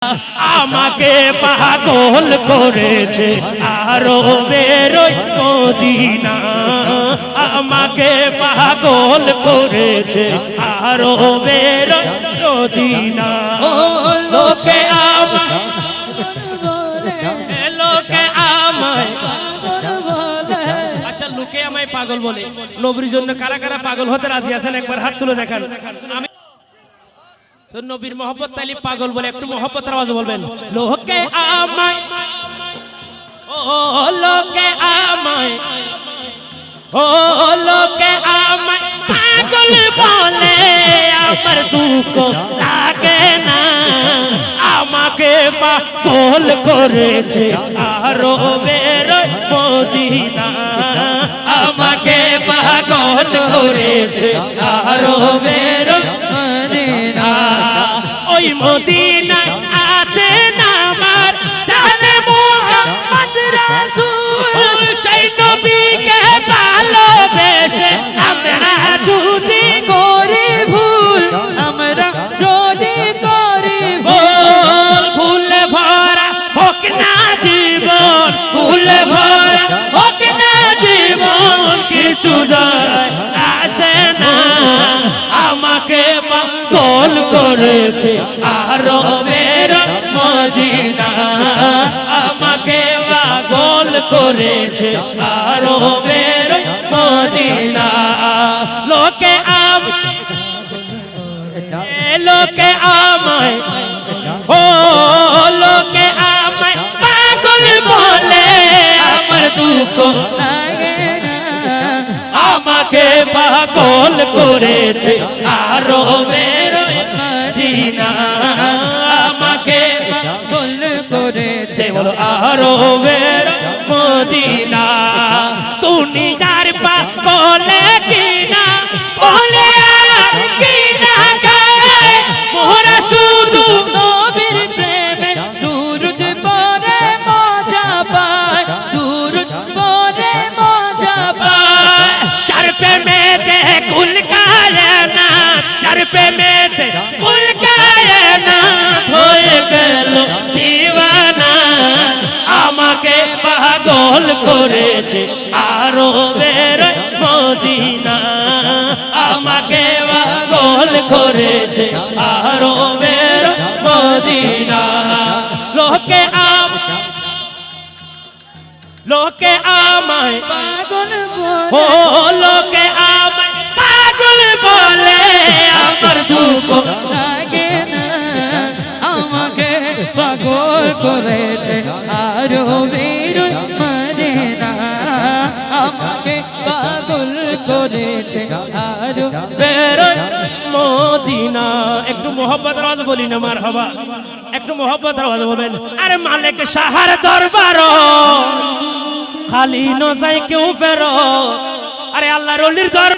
আমাকে পাগল করেছে আরো বেরোই মদিনা, আমাকে পাগল করেছে আরো বেরোই মদিনা। লোকে আমায় লোকে আমায় আচ্ছা লোকে আমায় পাগল বলে, নবীর জন্য কারা কারা পাগল হতে রাজি আছেন একবার হাত তুলে দেখান। আমি নবীর মোহব্বত তাইলে পাগল বলে, একটু মোহব্বতের আওয়াজে বলবেন লোকে আমায়, ও লোকে আমায়, ও লোকে আমায় পাগল বলে, আমার দুঃখ লাগে না, আমাকে পাগল করেছে আরো বেরোয় মদিনা, আমাকে পাগল করেছে আরো বেরোয় মদিনা। ওই মদিনা আছে না আমার জানে মুহাম্মদ রাসূল, সেই নবীকে ভালোবেসে আমরা যদি করি ভুল, আমরা যদি করি ভুল, ভুলে ভরা হোক না জীবন, ভুলে ভরা হোক না জীবন, কিছু যায় আসে না, আমাকে পাগল করেছে আরো বেরোয় মদিনা, আমাকে পাগল করেছে আরো বেরোয় মদিনা। লোকে আমায়, লোকে আমায়, ও লোকে আমায় পাগল বলে, আমার দুঃখ লাগে না, আমাকে পাগল করেছে আরো বেরোয় মদিনা, আমাকে পাগল করেছে বলো আরো বেরোয় মদিনা। দুনিয়ার পাগলে কিনা বলে আর কিনা গায়, মোরা শুধু নবীর প্রেমে দুরূদ পড়ে মজা পায়, দুরূদ পড়ে মজা পায়। যার প্রেমেতে কুল কায়না, যার প্রেমেতে কুল কায়না হয়ে গেল দিওয়ানা, আমাকে পাগল করেছে আরো বেরোয় মদিনা, আমাকে পাগল করেছে আরো বেরোয় মদিনা। লোকে লোকে আমায় পাগল বলে, ও লোকে আমায় পাগল বলে, আমার দুঃখ লাগে না, আমাকে পাগল করেছে আরো বেরোয় মদিনা, আমাকে পাগল করেছে আরো বেরোয় মদিনা। একটু মোহব্বতের আওয়াজ বলি না মারহাবা, একটু মোহব্বতের আওয়াজ বলবেন। আরে মালিক শাহর দরবার খালি ন যায় কেউ ফেরো, আরে আল্লাহর ওলির দরবার